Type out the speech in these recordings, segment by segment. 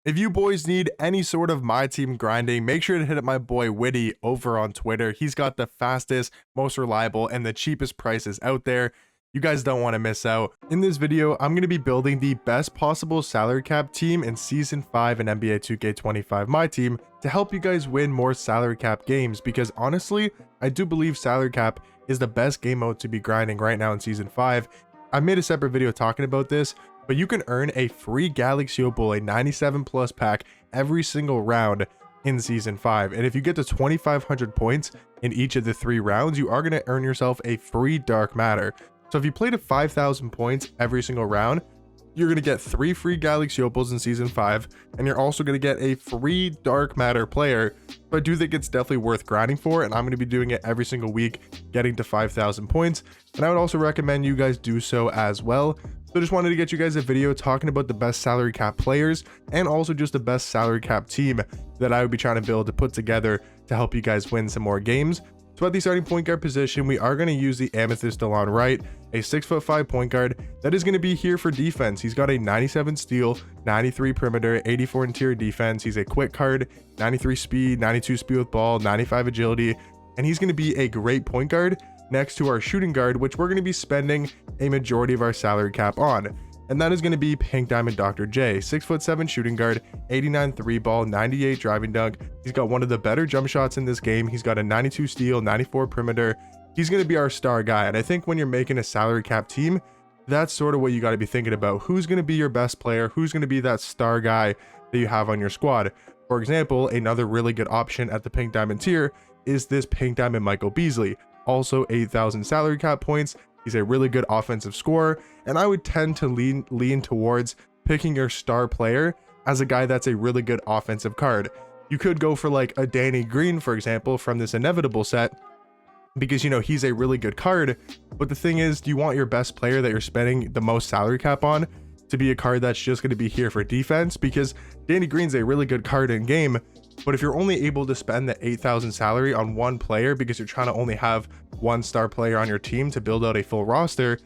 If you boys need any sort of my team grinding, make sure to hit up my boy Witty over on Twitter. He's got the fastest, most reliable, and the cheapest prices out there. You guys don't want to miss out. In this video, I'm going to be building the best possible salary cap team in Season 5 in NBA 2K25 Myteam to help you guys win more salary cap games, because honestly, I do believe salary cap is the best game mode to be grinding right now in Season 5. I made a separate video talking about this, but you can earn a free Galaxy Opal, a 97 plus pack every single round in Season 5. And if you get to 2,500 points in each of the 3 rounds, you are going to earn yourself a free Dark Matter. So if you play to 5,000 points every single round, you're going to get 3 free Galaxy Opals in Season 5, and you're also going to get a free Dark Matter player. So I do think it's definitely worth grinding for, and I'm going to be doing it every single week, getting to 5,000 points. And I would also recommend you guys do so as well. So just wanted to get you guys a video talking about the best salary cap players and also just the best salary cap team that I would be trying to build to put together to help you guys win some more games. So at the starting point guard position, we are going to use the Amethyst Delon Wright, a 6'5" point guard that is going to be here for defense. He's got a 97 steal, 93 perimeter, 84 interior defense. He's a quick card, 93 speed, 92 speed with ball, 95 agility, and he's going to be a great point guard next to our shooting guard, which we're going to be spending a majority of our salary cap on. And that is going to be Pink Diamond Dr. J, 6'7" shooting guard, 89 3 ball, 98 driving dunk. He's got one of the better jump shots in this game. He's got a 92 steal, 94 perimeter. He's going to be our star guy. And I think when you're making a salary cap team, that's sort of what you got to be thinking about. Who's going to be your best player? Who's going to be that star guy that you have on your squad? For example, another really good option at the Pink Diamond tier is this Pink Diamond Michael Beasley. Also 8,000 salary cap points. He's a really good offensive scorer, and I would tend to lean towards picking your star player as a guy that's a really good offensive card. You could go for like a Danny Green, for example, from this Inevitable set, because you know he's a really good card. But the thing is, do you want your best player that you're spending the most salary cap on to be a card that's just going to be here for defense? Because Danny Green's a really good card in game, but if you're only able to spend the 8,000 salary on one player because you're trying to only have one star player on your team to build out a full roster,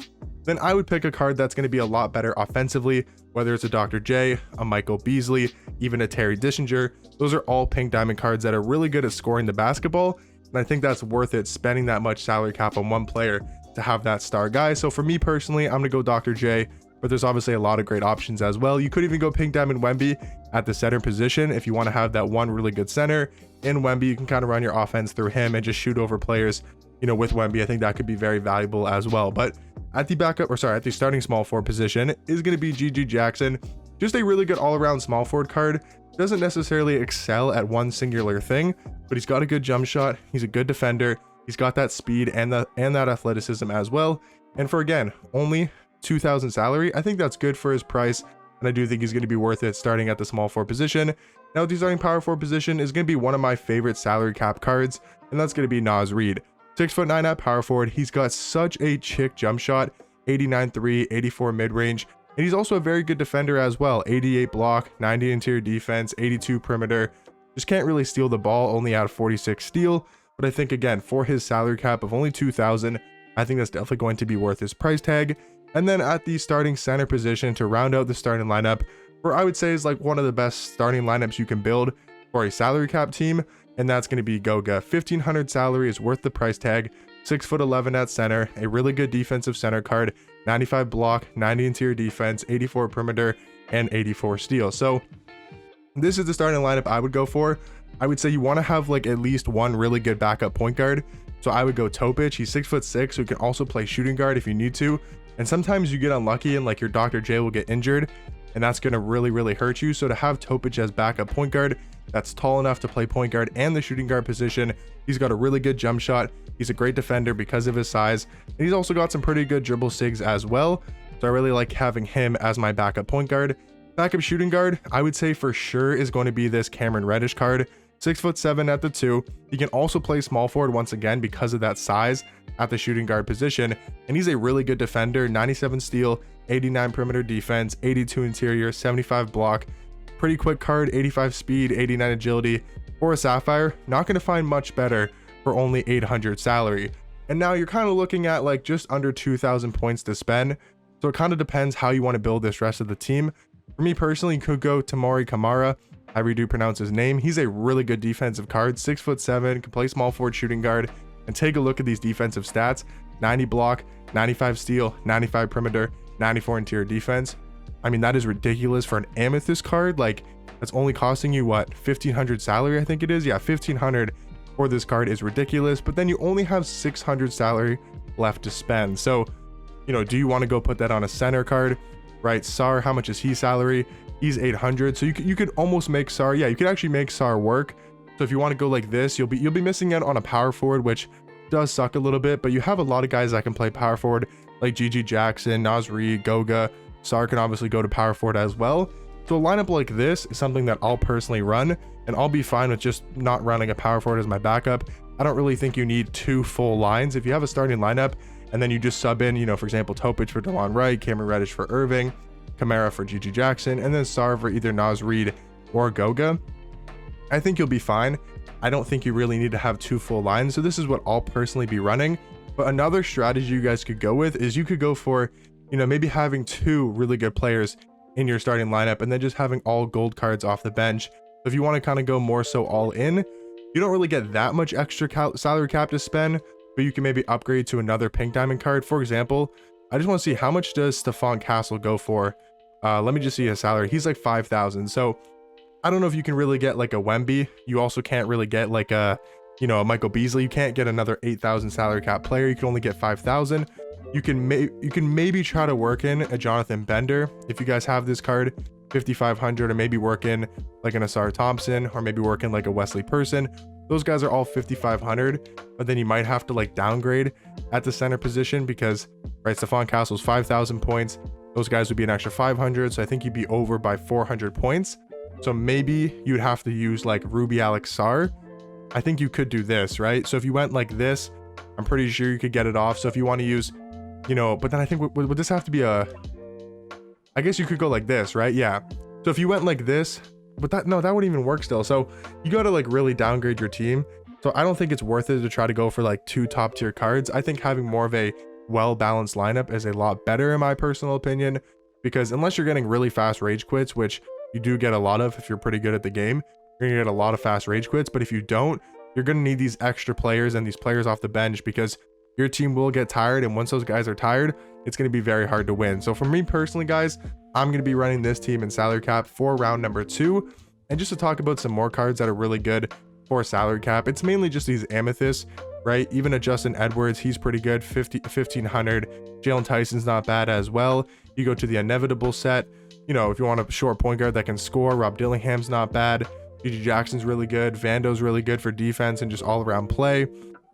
then I would pick a card that's going to be a lot better offensively, whether it's a Dr. J, a Michael Beasley, even a Terry Dishinger. Those are all Pink Diamond cards that are really good at scoring the basketball, and I think that's worth it, spending that much salary cap on one player to have that star guy. So for me personally, I'm going to go Dr. J, but there's obviously a lot of great options as well. You could even go Pink Diamond Wemby at the center position if you want to have that one really good center. In Wemby, you can kind of run your offense through him and just shoot over players, you know, with Wemby. I think that could be very valuable as well. But at the starting small forward position is going to be GG Jackson. Just a really good all-around small forward card. Doesn't necessarily excel at one singular thing, but he's got a good jump shot. He's a good defender. He's got that speed and that athleticism as well. And for, again, only 2,000 salary, I think that's good for his price, and I do think he's going to be worth it starting at the small forward position. Now the starting power forward position is going to be one of my favorite salary cap cards, and that's going to be Naz Reid. 6'9" at power forward. He's got such a chick jump shot, 89 3, 84 mid-range, and he's also a very good defender as well. 88 block, 90 interior defense, 82 perimeter. Just can't really steal the ball, only out of 46 steal, but I think again, for his salary cap of only 2,000, I think that's definitely going to be worth his price tag. And then at the starting center position to round out the starting lineup, where I would say is like one of the best starting lineups you can build for a salary cap team, and that's going to be Goga. 1,500 salary is worth the price tag. 6'11" at center, a really good defensive center card, 95 block, 90 interior defense, 84 perimeter, and 84 steal. So this is the starting lineup I would go for. I would say you want to have like at least one really good backup point guard. So I would go Topic. He's 6'6", so he can also play shooting guard if you need to. And sometimes you get unlucky and like your Dr. J will get injured, and that's going to really hurt you. So to have Topic as backup point guard that's tall enough to play point guard and the shooting guard position, he's got a really good jump shot. He's a great defender because of his size, and he's also got some pretty good dribble sigs as well. So I really like having him as my backup point guard. Backup shooting guard, I would say for sure is going to be this Cameron Reddish card. 6'7" at the 2. He can also play small forward once again because of that size at the shooting guard position, and he's a really good defender. 97 steal, 89 perimeter defense, 82 interior, 75 block. Pretty quick card, 85 speed, 89 agility. For a Sapphire, not going to find much better for only 800 salary. And now you're kind of looking at like just under 2,000 points to spend. So it kind of depends how you want to build this rest of the team. For For me personally, you could go Tamori Kamara, however you do pronounce his name. He's a really good defensive card, 6'7", can play small forward shooting guard. And take a look at these defensive stats: 90 block, 95 steal, 95 perimeter, 94 interior defense. I mean, that is ridiculous for an amethyst card. Like, that's only costing you what, 1,500 salary, I think it is. Yeah, 1,500 for this card is ridiculous, but then you only have 600 salary left to spend. So, you know, do you want to go put that on a center card, right? Sar, how much is he salary? He's 800. So you could almost make Sar. Yeah, you could actually make Sar work. So if you want to go like this, you'll be missing out on a power forward, which does suck a little bit, but you have a lot of guys that can play power forward, like GG Jackson, Nasri, Goga. Sar can obviously go to power forward as well. So a lineup like this is something that I'll personally run, and I'll be fine with just not running a power forward as my backup. I don't really think you need 2 full lines. If you have a starting lineup and then you just sub in, you know, for example, Topic for DeLon Wright, Cameron Reddish for Irving, Kamara for GG Jackson, and then Sar for either Naz Reid or Goga, I think you'll be fine. I don't think you really need to have 2 full lines. So this is what I'll personally be running. But another strategy you guys could go with is you could go for, you know, maybe having 2 really good players in your starting lineup and then just having all gold cards off the bench. So if you want to kind of go more so all in, you don't really get that much extra salary cap to spend, but you can maybe upgrade to another pink diamond card. For example, I just want to see how much does Stephon Castle go for. Let me just see his salary. He's like 5,000. So I don't know if you can really get like a Wemby. You also can't really get like a, you know, a Michael Beasley. You can't get another 8,000 salary cap player. You can only get 5,000. You can maybe try to work in a Jonathan Bender if you guys have this card, 5,500, or maybe work in like an Asar Thompson, or maybe work in like a Wesley Person. Those guys are all 5,500, but then you might have to like downgrade at the center position because, right, Stephon Castle's 5,000 points. Those guys would be an extra 500, so I think you'd be over by 400 points. So maybe you'd have to use like Ruby Alex Sar. I think you could do this, right? So if you went like this, I'm pretty sure you could get it off. So if you want to use, you know, but then I think would this have to be a, I guess you could go like this, right? Yeah. So if you went like this, but that, no, that wouldn't even work still. So you got to like really downgrade your team. So I don't think it's worth it to try to go for like 2 top tier cards. I think having more of a well-balanced lineup is a lot better in my personal opinion, because unless you're getting really fast rage quits, which you do get a lot of if you're pretty good at the game, you're gonna get a lot of fast rage quits. But if you don't, you're gonna need these extra players and these players off the bench, because your team will get tired, and once those guys are tired, it's going to be very hard to win. So for me personally, guys, I'm going to be running this team in salary cap for round number 2. And just to talk about some more cards that are really good for salary cap, it's mainly just these amethysts, right? Even a Justin Edwards, he's pretty good, 1,500. Jalen Tyson's not bad as well. You go to the inevitable set, you know, if you want a short point guard that can score, Rob Dillingham's not bad. GG Jackson's really good. Vando's really good for defense and just all around play.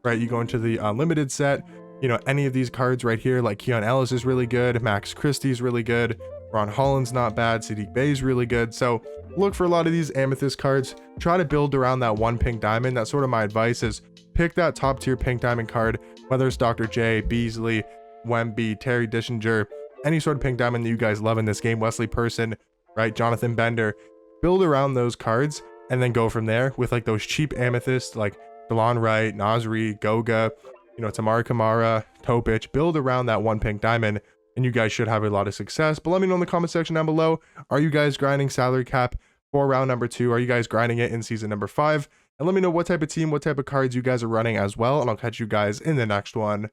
Right, you go into the unlimited set, you know, any of these cards right here, like Keon Ellis is really good, Max Christie's really good, Ron Holland's not bad, Sadiq Bey's really good. So look for a lot of these amethyst cards, try to build around that 1 pink diamond. That's sort of my advice, is pick that top tier pink diamond card, whether it's Dr. J, Beasley, Wemby, Terry Dishinger, any sort of pink diamond that you guys love in this game, Wesley Person, right, Jonathan Bender. Build around those cards and then go from there with like those cheap amethysts like DeLon Wright, Nasri, Goga, you know, Tamari Kamara, Topic. Build around that 1 pink diamond and you guys should have a lot of success. But let me know in the comment section down below, are you guys grinding salary cap for round number 2? Are you guys grinding it in season number 5? And let me know what type of team, what type of cards you guys are running as well, and I'll catch you guys in the next one.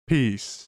Peace.